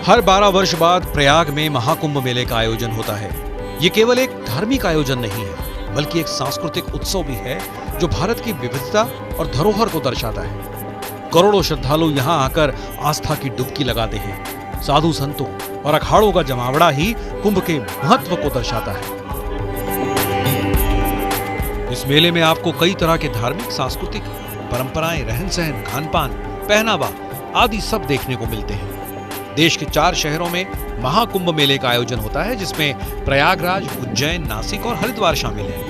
हर 12 वर्ष बाद प्रयाग में महाकुंभ मेले का आयोजन होता है। ये केवल एक धार्मिक आयोजन नहीं है, बल्कि एक सांस्कृतिक उत्सव भी है जो भारत की विविधता और धरोहर को दर्शाता है। करोड़ों श्रद्धालु यहाँ आकर आस्था की डुबकी लगाते हैं। साधु संतों और अखाड़ों का जमावड़ा ही कुंभ के महत्व को दर्शाता है। इस मेले में आपको कई तरह के धार्मिक, सांस्कृतिक परंपराएं, रहन सहन, खान पान, पहनावा आदि सब देखने को मिलते हैं। देश के 4 शहरों में महाकुंभ मेले का आयोजन होता है, जिसमें प्रयागराज, उज्जैन, नासिक और हरिद्वार शामिल हैं।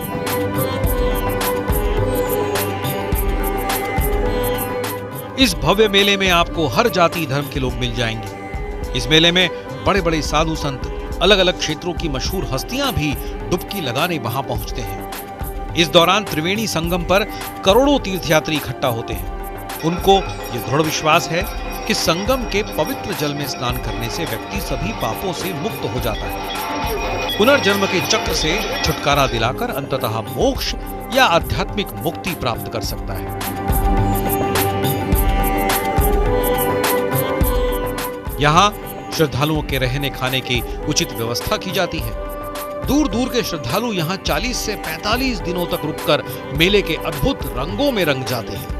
इस भव्य मेले में आपको हर जाति धर्म के लोग मिल जाएंगे। इस मेले में बड़े बड़े साधु संत, अलग अलग क्षेत्रों की मशहूर हस्तियां भी डुबकी लगाने वहां पहुंचते हैं। इस दौरान त्रिवेणी संगम पर करोड़ों तीर्थयात्री इकट्ठा होते हैं। उनको ये दृढ़ विश्वास है कि संगम के पवित्र जल में स्नान करने से व्यक्ति सभी पापों से मुक्त हो जाता है। पुनर्जन्म के चक्र से छुटकारा दिलाकर अंततः मोक्ष या आध्यात्मिक मुक्ति प्राप्त कर सकता है। यहाँ श्रद्धालुओं के रहने खाने की उचित व्यवस्था की जाती है। दूर दूर के श्रद्धालु यहाँ 40 से 45 दिनों तक रुककर मेले के अद्भुत रंगों में रंग जाते हैं।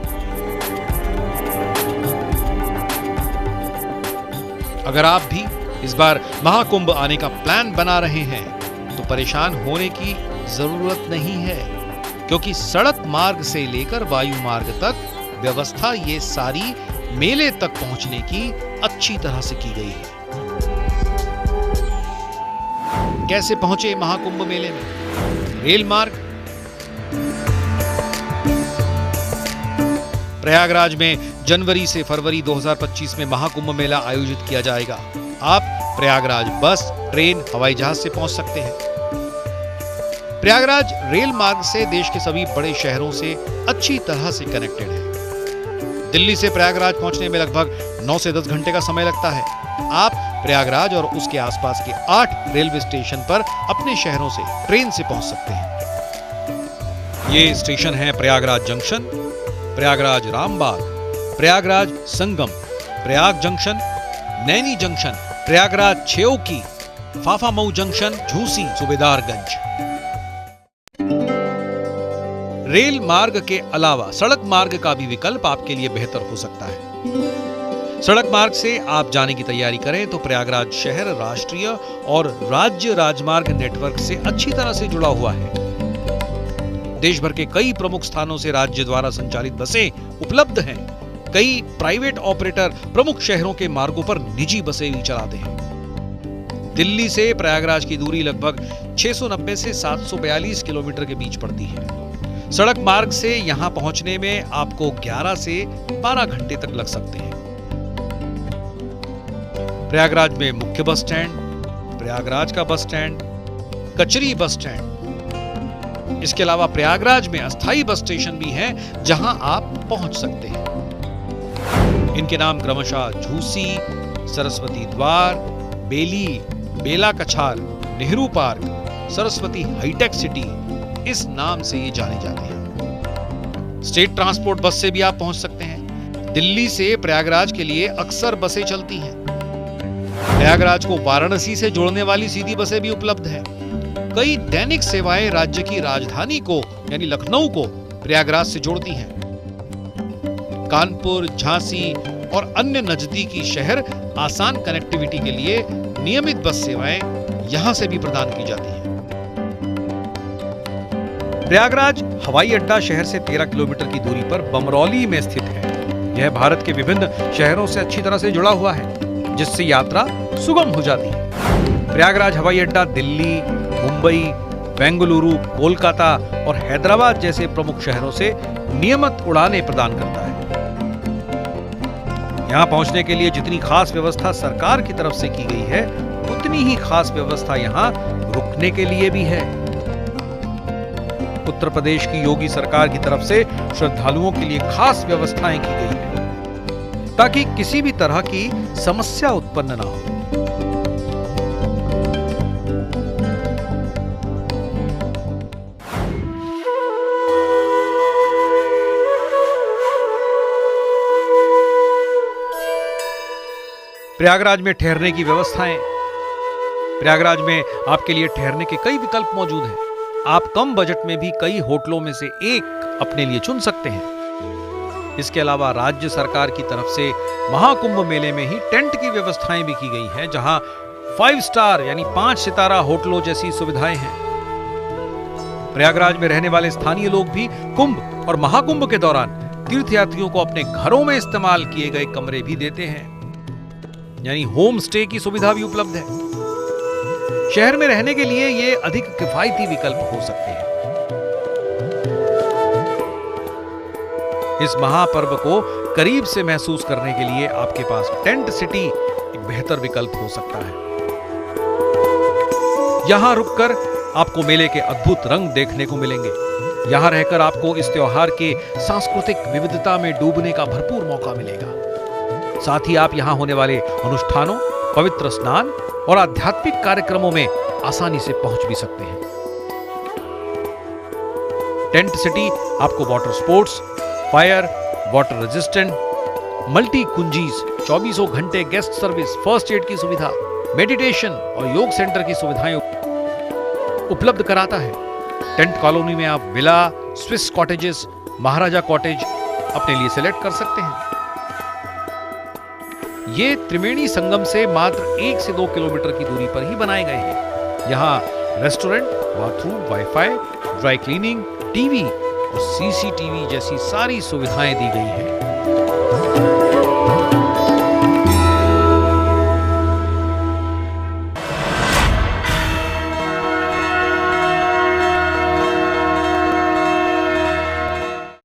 अगर आप भी इस बार महाकुंभ आने का प्लान बना रहे हैं तो परेशान होने की जरूरत नहीं है, क्योंकि सड़क मार्ग से लेकर वायु मार्ग तक व्यवस्था ये सारी मेले तक पहुंचने की अच्छी तरह से की गई है। कैसे पहुंचे महाकुंभ मेले में? रेल मार्ग। प्रयागराज में जनवरी से फरवरी 2025 में महाकुंभ मेला आयोजित किया जाएगा। आप प्रयागराज बस, ट्रेन, हवाई जहाज से पहुंच सकते हैं। प्रयागराज रेल मार्ग से देश के सभी बड़े शहरों से अच्छी तरह से कनेक्टेड है। दिल्ली से प्रयागराज पहुंचने में लगभग 9 से 10 घंटे का समय लगता है। आप प्रयागराज और उसके आसपास के 8 रेलवे स्टेशन पर अपने शहरों से ट्रेन से पहुंच सकते हैं। ये स्टेशन है Prayagraj junction, Prayagraj Rambagh, Prayagraj Sangam, Prayag junction, Naini junction, Prayagraj Chheoki, Phaphamau junction, Jhusi, Subedarganj. Rail मार्ग के अलावा सड़क मार्ग का भी विकल्प आपके लिए बेहतर हो सकता है। सड़क मार्ग से आप जाने की तैयारी करें तो प्रयागराज शहर राष्ट्रीय और राज्य राजमार्ग नेटवर्क से अच्छी तरह से जुड़ा हुआ है। देश भर के कई प्रमुख स्थानों से राज्य द्वारा संचालित बसें उपलब्ध हैं। कई प्राइवेट ऑपरेटर प्रमुख शहरों के मार्गों पर निजी बसें भी चलाते हैं। दिल्ली से प्रयागराज की दूरी लगभग 690 से 742 किलोमीटर के बीच पड़ती है। सड़क मार्ग से यहां पहुंचने में आपको 11 से 12 घंटे तक लग सकते हैं। प्रयागराज में मुख्य बस स्टैंड, प्रयागराज का बस स्टैंड, कचरी बस स्टैंड, इसके अलावा प्रयागराज में अस्थायी बस स्टेशन भी हैं जहां आप पहुंच सकते हैं। इनके नाम क्रमशः झूसी, सरस्वती द्वार, Beli, Bela Kachhar, Nehru park, Saraswati hitech city, इस नाम से ये जाने जाते हैं। स्टेट ट्रांसपोर्ट बस से भी आप पहुंच सकते हैं। दिल्ली से प्रयागराज के लिए अक्सर बसें चलती हैं। प्रयागराज को वाराणसी से जोड़ने वाली सीधी बसें भी उपलब्ध हैं। कई दैनिक सेवाएं राज्य की राजधानी को यानी लखनऊ को प्रयागराज से जोड़ती हैं। कानपुर, झांसी और अन्य नजदीकी शहर आसान कनेक्टिविटी के लिए नियमित बस सेवाएं यहां से भी प्रदान की जाती हैं। प्रयागराज हवाई अड्डा शहर से 13 किलोमीटर की दूरी पर बमरौली में स्थित है। यह भारत के विभिन्न शहरों से अच्छी तरह से जुड़ा हुआ है, जिससे यात्रा सुगम हो जाती है। प्रयागराज हवाई अड्डा दिल्ली, मुंबई, बेंगलुरु, कोलकाता और हैदराबाद जैसे प्रमुख शहरों से नियमित उड़ानें प्रदान करता है। यहां पहुंचने के लिए जितनी खास व्यवस्था सरकार की तरफ से की गई है, उतनी ही खास व्यवस्था यहां रुकने के लिए भी है। उत्तर प्रदेश की योगी सरकार की तरफ से श्रद्धालुओं के लिए खास व्यवस्थाएं की गई है, ताकि किसी भी तरह की समस्या उत्पन्न ना हो। प्रयागराज में ठहरने की व्यवस्थाएं। प्रयागराज में आपके लिए ठहरने के कई विकल्प मौजूद हैं। आप कम बजट में भी कई होटलों में से एक अपने लिए चुन सकते हैं। इसके अलावा राज्य सरकार की तरफ से महाकुंभ मेले में ही टेंट की व्यवस्थाएं भी की गई हैं, जहां 5 स्टार यानी 5 सितारा होटलों जैसी सुविधाएं हैं। प्रयागराज में रहने वाले स्थानीय लोग भी कुंभ और महाकुंभ के दौरान तीर्थयात्रियों को अपने घरों में इस्तेमाल किए गए कमरे भी देते हैं, यानी होम स्टे की सुविधा भी उपलब्ध है। शहर में रहने के लिए ये अधिक किफायती विकल्प हो सकते हैं। इस महापर्व को करीब से महसूस करने के लिए आपके पास टेंट सिटी एक बेहतर विकल्प हो सकता है। यहां रुककर आपको मेले के अद्भुत रंग देखने को मिलेंगे। यहां रहकर आपको इस त्योहार के सांस्कृतिक विविधता में डूबने का भरपूर मौका मिलेगा। साथ ही आप यहां होने वाले अनुष्ठानों, पवित्र स्नान और आध्यात्मिक कार्यक्रमों में आसानी से पहुंच भी सकते हैं। टेंट सिटी आपको water sports, fire, water resistant, multi cuisines, 24 घंटे गेस्ट सर्विस, फर्स्ट एड की सुविधा, मेडिटेशन और योग सेंटर की सुविधाएं उपलब्ध कराता है। टेंट कॉलोनी में आप विला, स्विस कॉटेजेस, महाराजा कॉटेज अपने लिए सिलेक्ट कर सकते हैं। ये त्रिवेणी संगम से मात्र 1 से 2 किलोमीटर की दूरी पर ही बनाए गए हैं। यहाँ restaurant, bathroom, wifi, dry cleaning, TV और सीसीटीवी जैसी सारी सुविधाएं दी गई हैं।